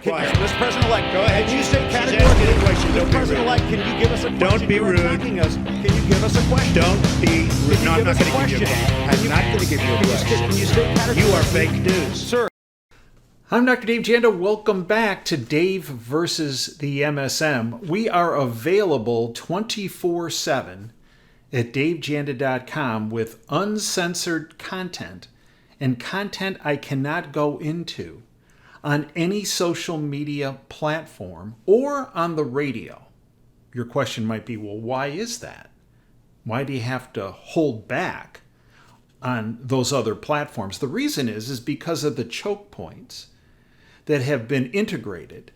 Quiet. Mr. President-elect, Go ahead. can you state She's asking categorically, a question. Don't Mr. be President-elect, can you give us a question? Don't be You are rude. attacking us. Can you give us a question? Don't be rude. Can No, you I'm give not us a going to give you a question? question. I'm not going to give you a question. Can you state categorically? You are fake news. Sir. I'm Dr. Dave Janda. Welcome back to Dave versus the MSM. We are available 24/7 at davejanda.com with uncensored content and content I cannot go into on any social media platform or on the radio. Your question might be, well, why is that? Why do you have to hold back on those other platforms? The reason is because of the choke points that have been integrated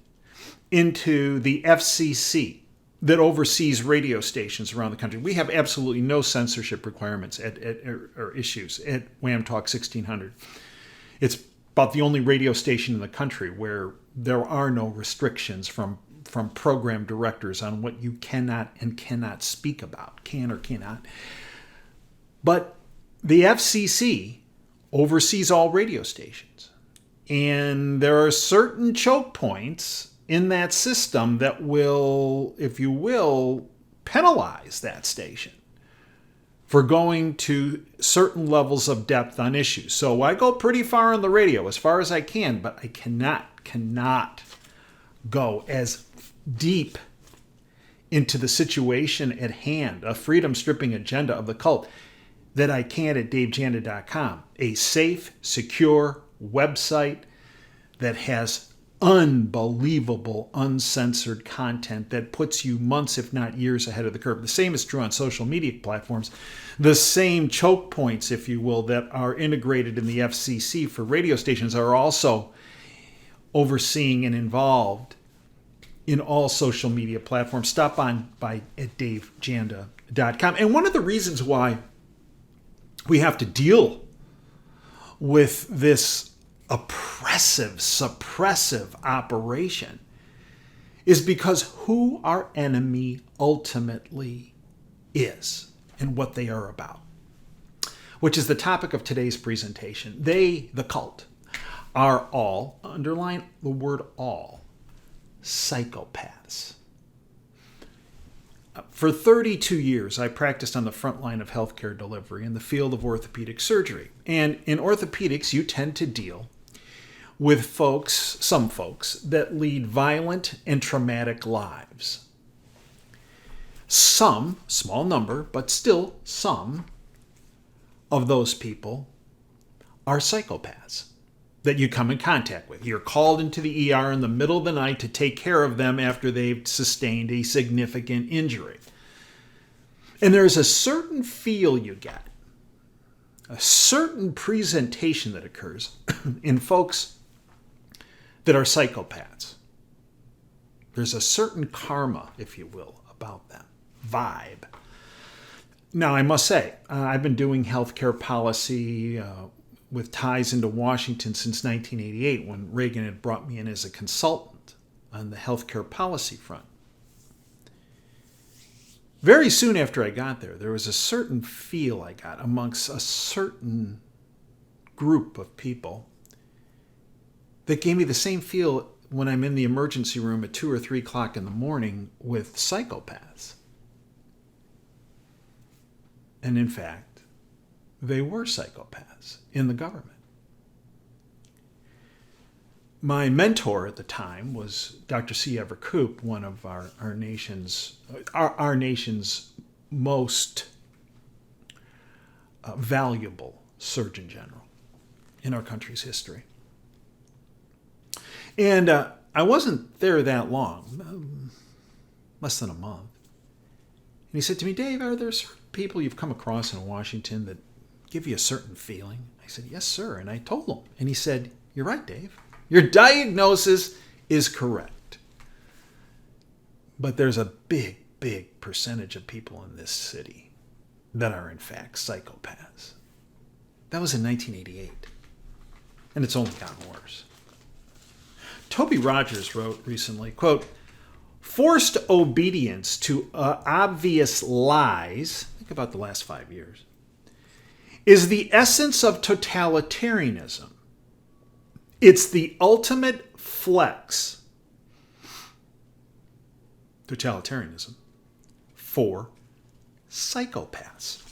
into the FCC that oversees radio stations around the country. We have absolutely no censorship requirements or issues at Wham Talk 1600. It's about the only radio station in the country where there are no restrictions from program directors on what you cannot and cannot speak about, can or cannot. But the FCC oversees all radio stations. And there are certain choke points in that system that will, if you will, penalize that station for going to certain levels of depth on issues. So I go pretty far on the radio, as far as I can, but I cannot go as deep into the situation at hand, a freedom-stripping agenda of the cult, that I can at davejanda.com, a safe, secure website that has unbelievable, uncensored content that puts you months, if not years, ahead of the curve. The same is true on social media platforms. The same choke points, if you will, that are integrated in the FCC for radio stations are also overseeing and involved in all social media platforms. Stop on by at davejanda.com. And one of the reasons why we have to deal with this oppressive, suppressive operation is because who our enemy ultimately is and what they are about, which is the topic of today's presentation. They, the cult, are all, underline the word all, psychopaths. For 32 years, I practiced on the front line of healthcare delivery in the field of orthopedic surgery. And in orthopedics, you tend to deal with some folks that lead violent and traumatic lives. Some, small number, but still some of those people are psychopaths that you come in contact with. You're called into the ER in the middle of the night to take care of them after they've sustained a significant injury. And there's a certain feel you get, a certain presentation that occurs in folks that are psychopaths. There's a certain karma, if you will, about them, vibe. Now, I must say, I've been doing healthcare policy with ties into Washington since 1988, when Reagan had brought me in as a consultant on the healthcare policy front. Very soon after I got there was a certain feel I got amongst a certain group of people that gave me the same feel when I'm in the emergency room at 2 or 3 o'clock in the morning with psychopaths. And in fact, they were psychopaths in the government. My mentor at the time was Dr. C. Everett Koop, one of our nation's most valuable Surgeon General in our country's history. And I wasn't there that long, less than a month. And he said to me, Dave, are there certain people you've come across in Washington that give you a certain feeling? I said, yes, sir. And I told him. And he said, you're right, Dave. Your diagnosis is correct. But there's a big, big percentage of people in this city that are, in fact, psychopaths. That was in 1988. And it's only gotten worse. Toby Rogers wrote recently, quote, forced obedience to obvious lies, think about the last 5 years, is the essence of totalitarianism. It's the ultimate flex totalitarianism for psychopaths.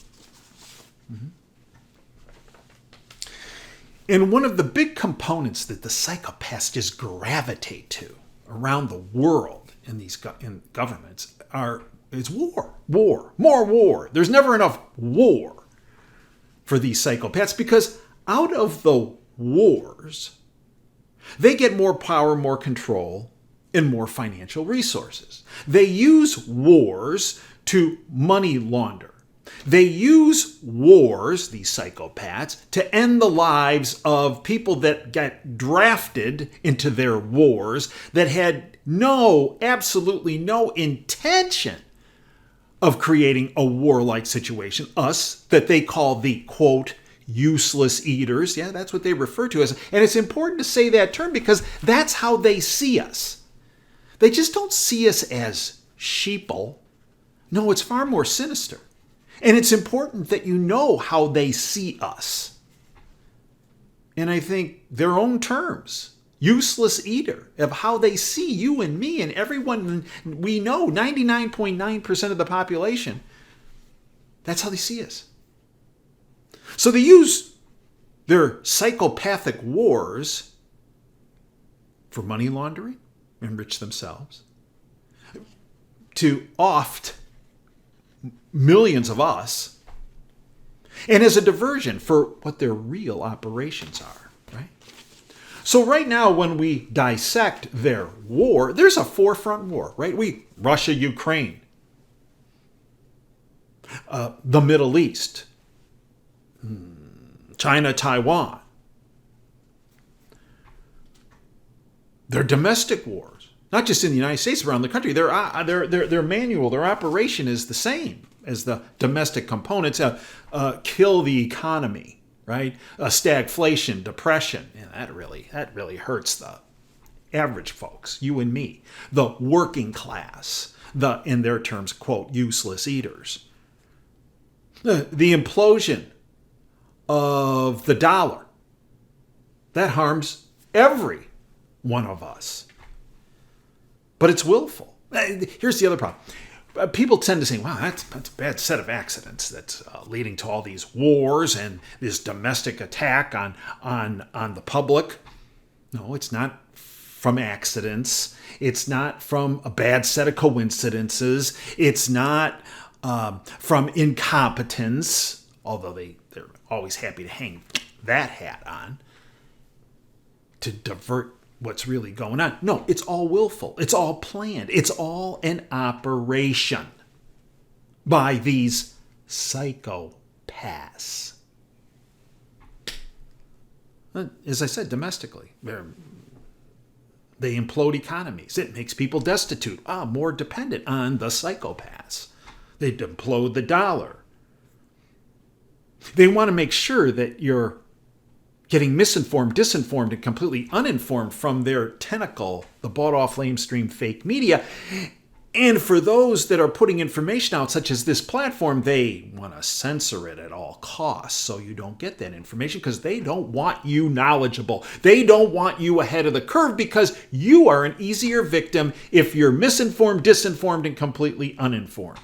And one of the big components that the psychopaths just gravitate to around the world in these in governments is war. More war. There's never enough war for these psychopaths because out of the wars, they get more power, more control, and more financial resources. They use wars to money launder. They use wars, these psychopaths, to end the lives of people that get drafted into their wars that had absolutely no intention of creating a warlike situation. Us, that they call the, quote, useless eaters. Yeah, that's what they refer to as. And it's important to say that term because that's how they see us. They just don't see us as sheeple. No, it's far more sinister. And it's important that you know how they see us. And I think their own terms, useless eater, of how they see you and me and everyone we know, 99.9% of the population, that's how they see us. So they use their psychopathic wars for money laundering, enrich themselves, to oft millions of us, and as a diversion for what their real operations are, right? So right now, when we dissect their war, there's a forefront war, right? Russia, Ukraine, the Middle East, China, Taiwan. They're domestic wars, not just in the United States, around the country. Their manual, their operation is the same as the domestic components. Kill the economy, right? Stagflation, depression. Yeah, that really hurts the average folks, you and me, the working class, the, in their terms, quote, useless eaters. The implosion of the dollar, that harms every one of us. But it's willful. Here's the other problem. People tend to say, wow, that's a bad set of accidents that's leading to all these wars and this domestic attack on the public. No, it's not from accidents. It's not from a bad set of coincidences. It's not from incompetence, although they're always happy to hang that hat on to divert what's really going on. No, it's all willful. It's all planned. It's all an operation by these psychopaths. As I said, domestically, they implode economies. It makes people destitute, more dependent on the psychopaths. They implode the dollar. They want to make sure that you're getting misinformed, disinformed, and completely uninformed from their tentacle, the bought-off lamestream fake media. And for those that are putting information out, such as this platform, they want to censor it at all costs so you don't get that information because they don't want you knowledgeable. They don't want you ahead of the curve because you are an easier victim if you're misinformed, disinformed, and completely uninformed.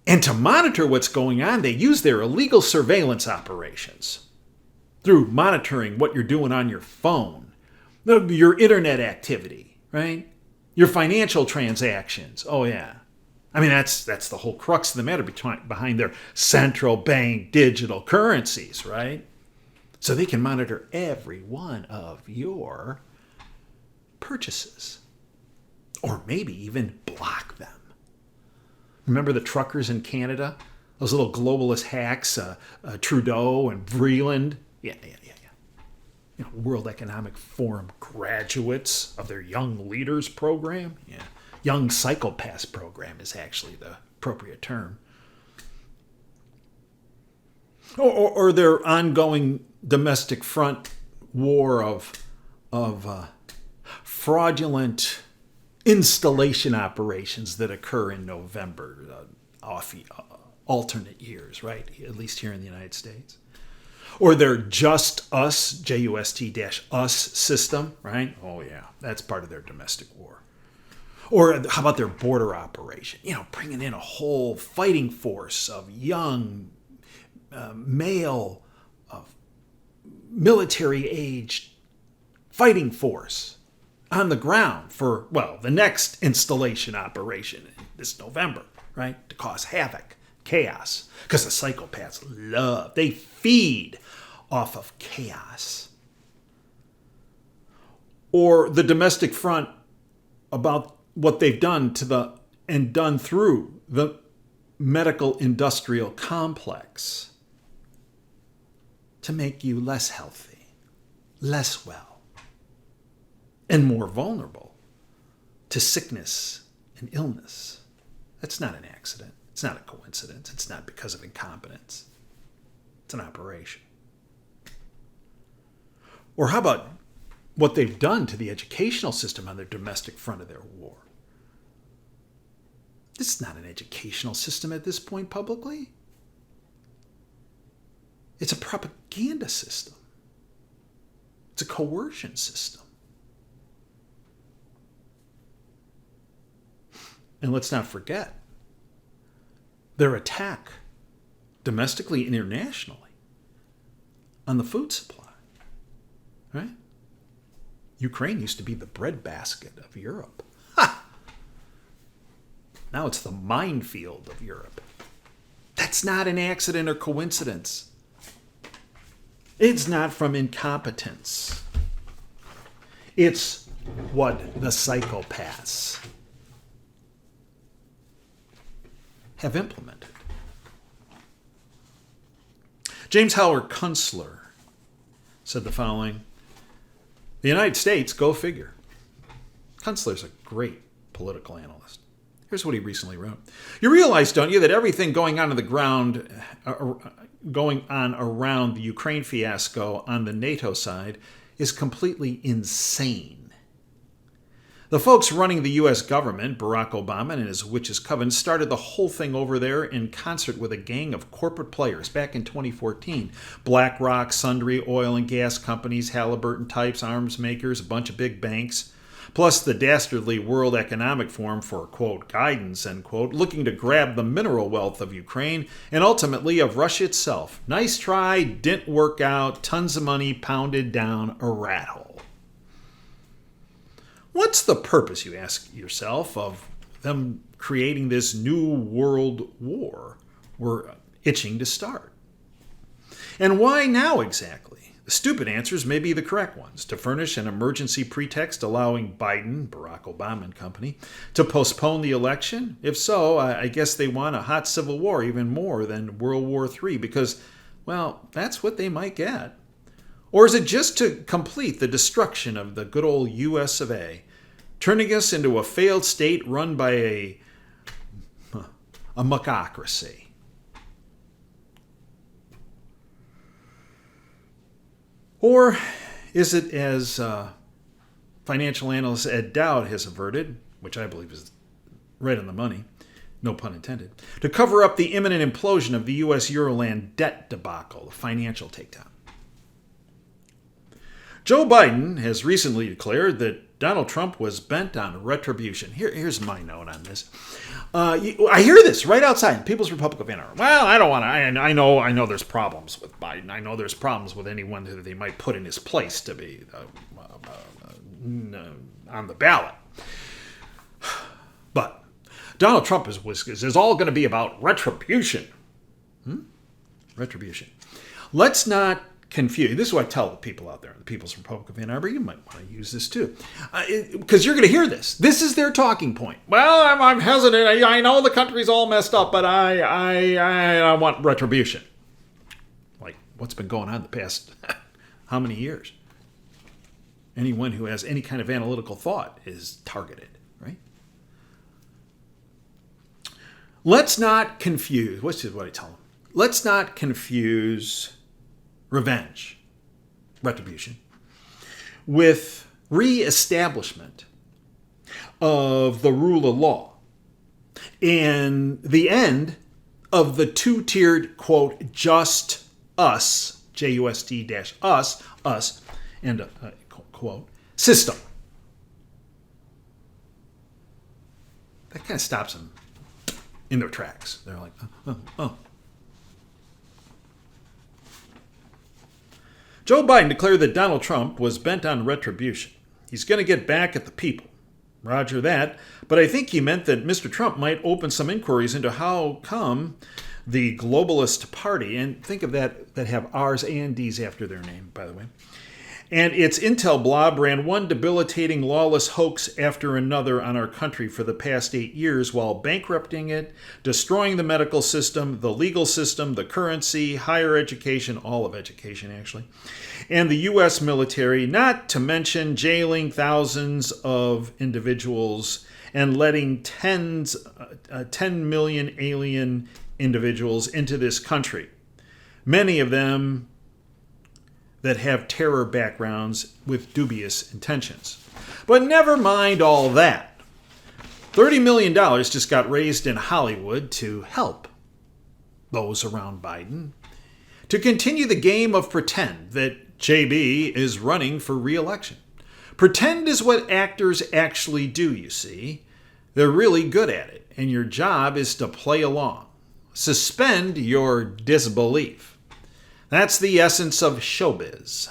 And to monitor what's going on, they use their illegal surveillance operations through monitoring what you're doing on your phone, your internet activity, right? Your financial transactions. Oh, yeah. I mean, that's the whole crux of the matter behind their central bank digital currencies, right? So they can monitor every one of your purchases, or maybe even block them. Remember the truckers in Canada? Those little globalist hacks, Trudeau and Vreeland? Yeah. World Economic Forum graduates of their Young Leaders program. Yeah. Young Psychopaths program is actually the appropriate term. Or their ongoing domestic front war of fraudulent installation operations that occur in November, alternate years, right? At least here in the United States. Or their just us, JUST-us system, right? Oh yeah, that's part of their domestic war. Or how about their border operation? Bringing in a whole fighting force of young, male, military-aged fighting force on the ground for, the next installation operation this November, right? To cause havoc, chaos. Because the psychopaths they feed off of chaos. Or the domestic front about what they've done done through the medical industrial complex to make you less healthy, less well, and more vulnerable to sickness and illness. That's not an accident. It's not a coincidence. It's not because of incompetence. It's an operation. Or how about what they've done to the educational system on their domestic front of their war? This is not an educational system at this point publicly. It's a propaganda system. It's a coercion system. And let's not forget their attack, domestically and internationally, on the food supply. Right? Ukraine used to be the breadbasket of Europe. Ha! Now it's the minefield of Europe. That's not an accident or coincidence. It's not from incompetence. It's what the psychopaths have implemented. James Howard Kunstler said the following: the United States, go figure. Kunstler's a great political analyst. Here's what he recently wrote. You realize, don't you, that everything going on the ground, going on around the Ukraine fiasco on the NATO side is completely insane. The folks running the U.S. government, Barack Obama and his witches' coven, started the whole thing over there in concert with a gang of corporate players back in 2014. BlackRock, sundry oil and gas companies, Halliburton types, arms makers, a bunch of big banks, plus the dastardly World Economic Forum for, quote, guidance, end quote, looking to grab the mineral wealth of Ukraine and ultimately of Russia itself. Nice try, didn't work out, tons of money pounded down a rat hole. What's the purpose, you ask yourself, of them creating this new world war we're itching to start? And why now exactly? The stupid answers may be the correct ones. To furnish an emergency pretext allowing Biden, Barack Obama and company, to postpone the election? If so, I guess they want a hot civil war even more than World War III because, well, that's what they might get. Or is it just to complete the destruction of the good old U.S. of A., turning us into a failed state run by a muckocracy? Or is it, as financial analyst Ed Dowd has averted, which I believe is right on the money, no pun intended, to cover up the imminent implosion of the U.S. Euroland debt debacle, the financial takedown? Joe Biden has recently declared that Donald Trump was bent on retribution. Here's my note on this. I hear this right outside the People's Republic of Ann Arbor. Well, I don't want to. I know there's problems with Biden. I know there's problems with anyone that they might put in his place to be on the ballot. But Donald Trump is all going to be about retribution. Retribution. Let's not confused. This is what I tell the people out there in the People's Republic of Ann Arbor. You might want to use this too. Because you're going to hear this. This is their talking point. Well, I'm hesitant. I know the country's all messed up, but I want retribution. Like, what's been going on the past how many years? Anyone who has any kind of analytical thought is targeted, right? Let's not confuse. What's what I tell them? Let's not confuse revenge, retribution, with re-establishment of the rule of law and the end of the two-tiered, quote, just us JUST-us, and quote, system. That kind of stops them in their tracks. They're like, oh. Joe Biden declared that Donald Trump was bent on retribution. He's going to get back at the people. Roger that. But I think he meant that Mr. Trump might open some inquiries into how come the globalist party, and think of that have R's and D's after their name, by the way, and its intel blob ran one debilitating lawless hoax after another on our country for the past 8 years while bankrupting it, destroying the medical system, the legal system, the currency, higher education, all of education actually, and the U.S. military, not to mention jailing thousands of individuals and letting 10 million alien individuals into this country, many of them that have terror backgrounds with dubious intentions. But never mind all that. $30 million just got raised in Hollywood to help those around Biden to continue the game of pretend that JB is running for re-election. Pretend is what actors actually do, you see. They're really good at it, and your job is to play along. Suspend your disbelief. That's the essence of showbiz.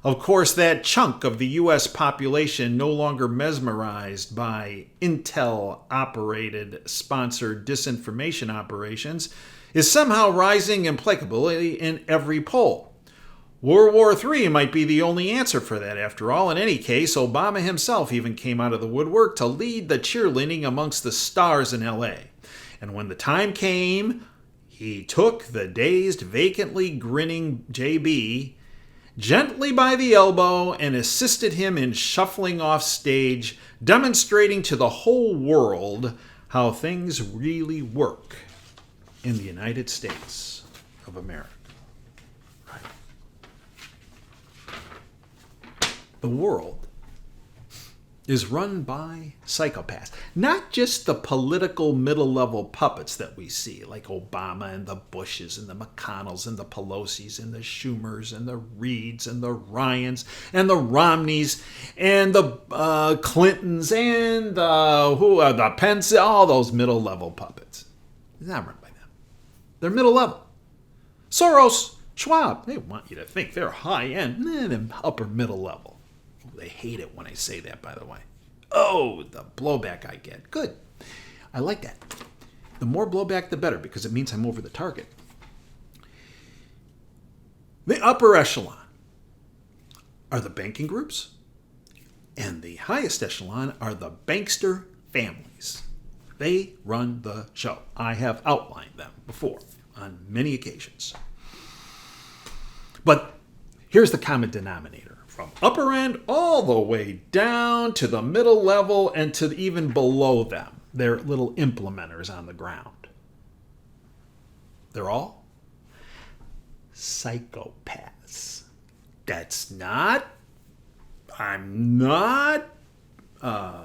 Of course, that chunk of the U.S. population no longer mesmerized by intel-operated, sponsored disinformation operations is somehow rising implacably in every poll. World War III might be the only answer for that, after all. In any case, Obama himself even came out of the woodwork to lead the cheerleading amongst the stars in L.A. And when the time came, he took the dazed, vacantly grinning JB gently by the elbow and assisted him in shuffling off stage, demonstrating to the whole world how things really work in the United States of America. Right. The world is run by psychopaths. Not just the political middle-level puppets that we see, like Obama and the Bushes and the McConnells and the Pelosi's and the Schumers and the Reeds and the Ryans and the Romneys and the Clintons and the Pence, all those middle-level puppets. It's not run by them. They're middle-level. Soros, Schwab, they want you to think they're high-end, they're upper middle-level. They hate it when I say that, by the way. Oh, the blowback I get. Good. I like that. The more blowback, the better, because it means I'm over the target. The upper echelon are the banking groups, and the highest echelon are the bankster families. They run the show. I have outlined them before on many occasions. But here's the common denominator. From upper end all the way down to the middle level and to even below them. They're little implementers on the ground. They're all psychopaths. That's not, I'm not, I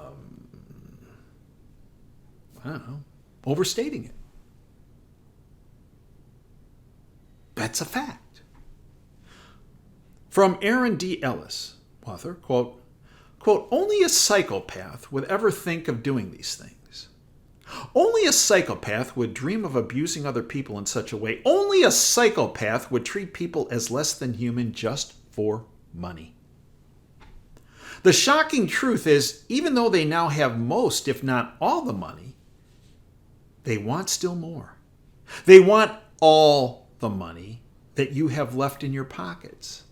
don't know, overstating it. That's a fact. From Aaron D. Ellis, author, quote, only a psychopath would ever think of doing these things. Only a psychopath would dream of abusing other people in such a way. Only a psychopath would treat people as less than human just for money. The shocking truth is, even though they now have most, if not all the money, they want still more. They want all the money that you have left in your pockets.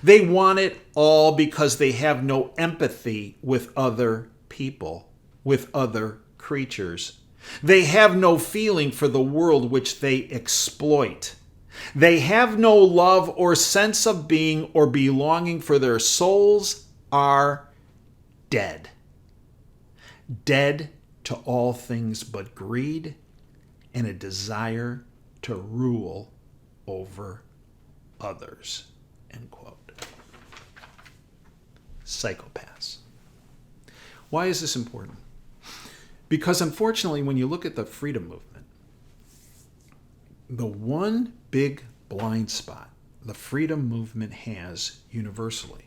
They want it all because they have no empathy with other people, with other creatures. They have no feeling for the world which they exploit. They have no love or sense of being or belonging, for their souls are dead. Dead to all things but greed and a desire to rule over others. End quote. Psychopaths. Why is this important? Because unfortunately, when you look at the freedom movement, the one big blind spot the freedom movement has universally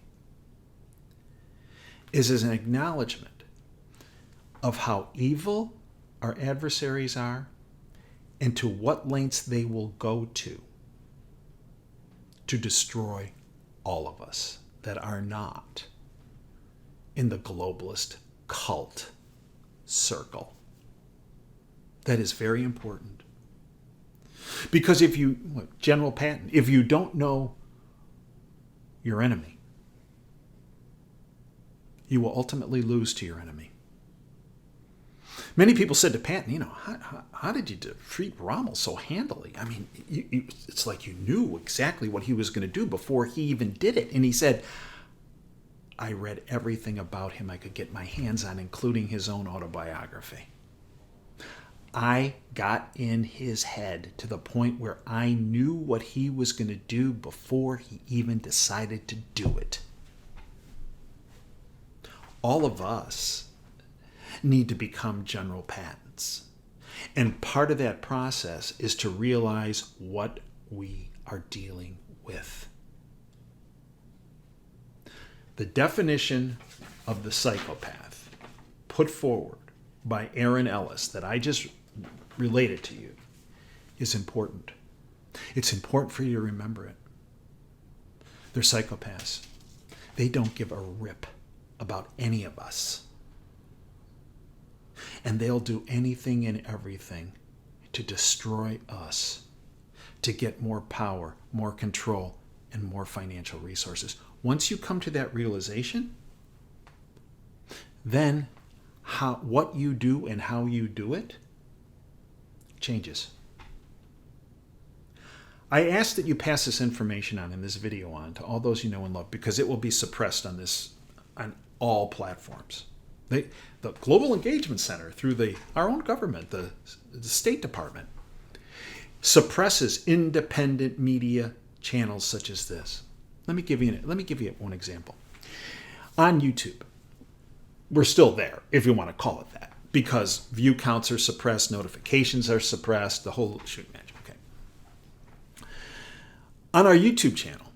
is as an acknowledgement of how evil our adversaries are and to what lengths they will go to destroy all of us that are not in the globalist cult circle. That is very important. Because General Patton, if you don't know your enemy, you will ultimately lose to your enemy. Many people said to Patton, how did you defeat Rommel so handily? I mean, it's like you knew exactly what he was going to do before he even did it. And he said, I read everything about him I could get my hands on, including his own autobiography. I got in his head to the point where I knew what he was going to do before he even decided to do it. All of us need to become General Pattons. And part of that process is to realize what we are dealing with. The definition of the psychopath put forward by Aaron Ellis that I just related to you is important. It's important for you to remember it. They're psychopaths. They don't give a rip about any of us. And they'll do anything and everything to destroy us, to get more power, more control, and more financial resources. Once you come to that realization, then what you do and how you do it changes. I ask that you pass this information on in this video on to all those you know and love, because it will be suppressed on all platforms. The Global Engagement Center, through our own government, the State Department, suppresses independent media channels such as this. Let me give you one example. On YouTube, we're still there, if you want to call it that, because view counts are suppressed, notifications are suppressed, the whole shoot match. Okay. On our YouTube channel,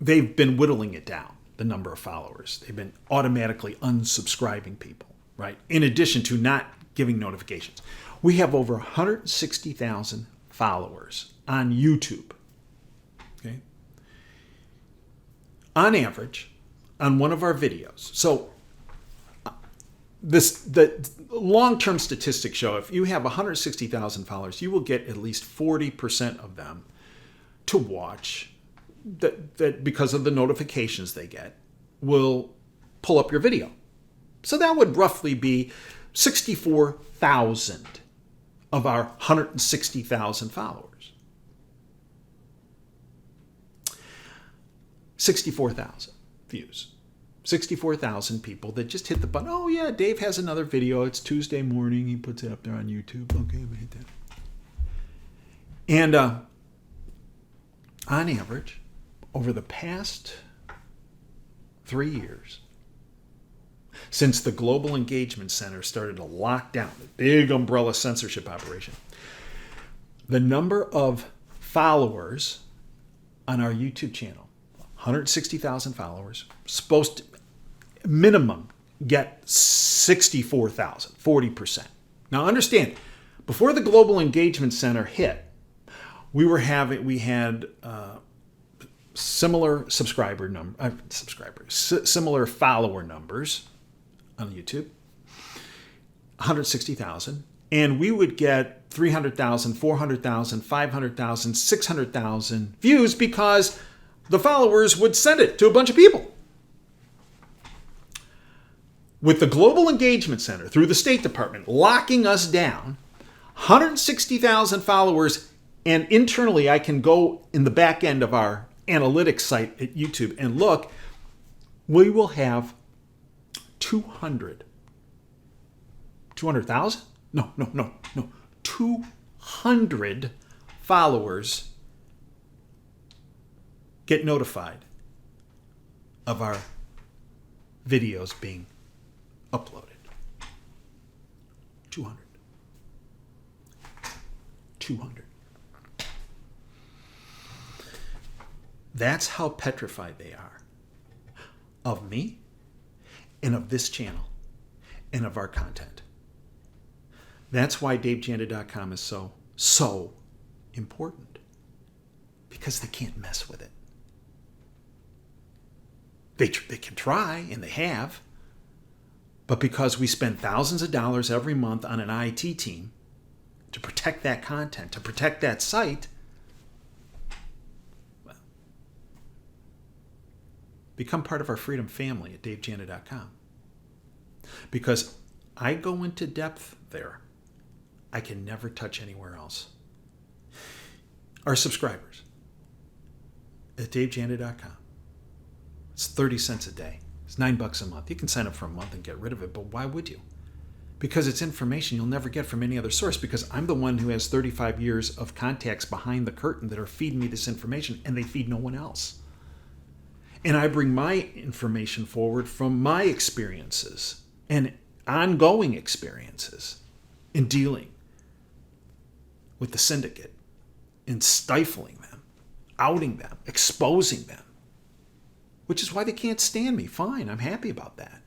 they've been whittling it down, the number of followers. They've been automatically unsubscribing people, right? In addition to not giving notifications. We have over 160,000 followers on YouTube. Okay. On average, on one of our videos. So the long-term statistics show if you have 160,000 followers, you will get at least 40% of them to watch that because of the notifications they get will pull up your video. So that would roughly be 64,000 of our 160,000 followers. 64,000 views. 64,000 people that just hit the button. Oh yeah, Dave has another video. It's Tuesday morning. He puts it up there on YouTube. Okay, we hit that. And on average, over the past 3 years, since the Global Engagement Center started to lock down the big umbrella censorship operation, the number of followers on our YouTube channel, 160,000 followers, supposed to minimum get 64,000, 40%. Now understand, before the Global Engagement Center hit, we had similar similar follower numbers on YouTube, 160,000, and we would get 300,000, 400,000, 500,000, 600,000 views because the followers would send it to a bunch of people. With the Global Engagement Center, through the State Department, locking us down, 160,000 followers, and internally I can go in the back end of our analytics site at YouTube and look, we will have 200,000? No. 200 followers get notified of our videos being uploaded. 200. That's how petrified they are of me and of this channel and of our content. That's why DaveJanda.com is so important. Because they can't mess with it. They can try, and they have. But because we spend thousands of dollars every month on an IT team to protect that content, to protect that site, well, become part of our freedom family at DaveJanda.com. Because I go into depth there. I can never touch anywhere else. Our subscribers at DaveJanda.com. It's 30 cents a day. It's $9 a month. You can sign up for a month and get rid of it, but why would you? Because it's information you'll never get from any other source, because I'm the one who has 35 years of contacts behind the curtain that are feeding me this information, and they feed no one else. And I bring my information forward from my experiences and ongoing experiences in dealing with the syndicate, in stifling them, outing them, exposing them. Which is why they can't stand me. Fine, I'm happy about that.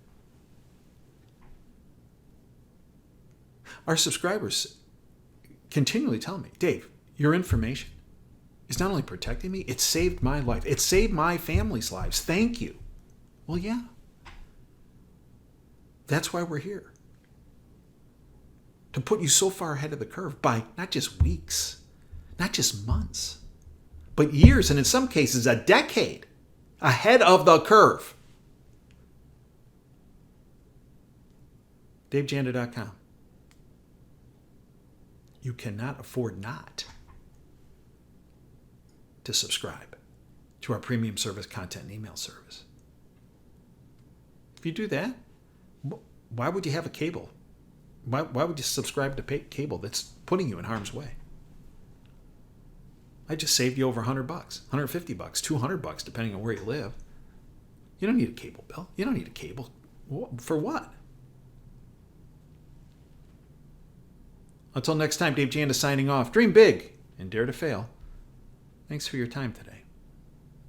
Our subscribers continually tell me, Dave, your information is not only protecting me, it saved my life. It saved my family's lives. Thank you. Well, yeah. That's why we're here. To put you so far ahead of the curve by not just weeks, not just months, but years, and in some cases a decade ahead of the curve. DaveJanda.com. You cannot afford not to subscribe to our premium service content and email service. If you do that, why would you have a cable? Why would you subscribe to cable that's putting you in harm's way? I just saved you over $100, $150, $200, depending on where you live. You don't need a cable bill. You don't need a cable. For what? Until next time, Dave Janda signing off. Dream big and dare to fail. Thanks for your time today.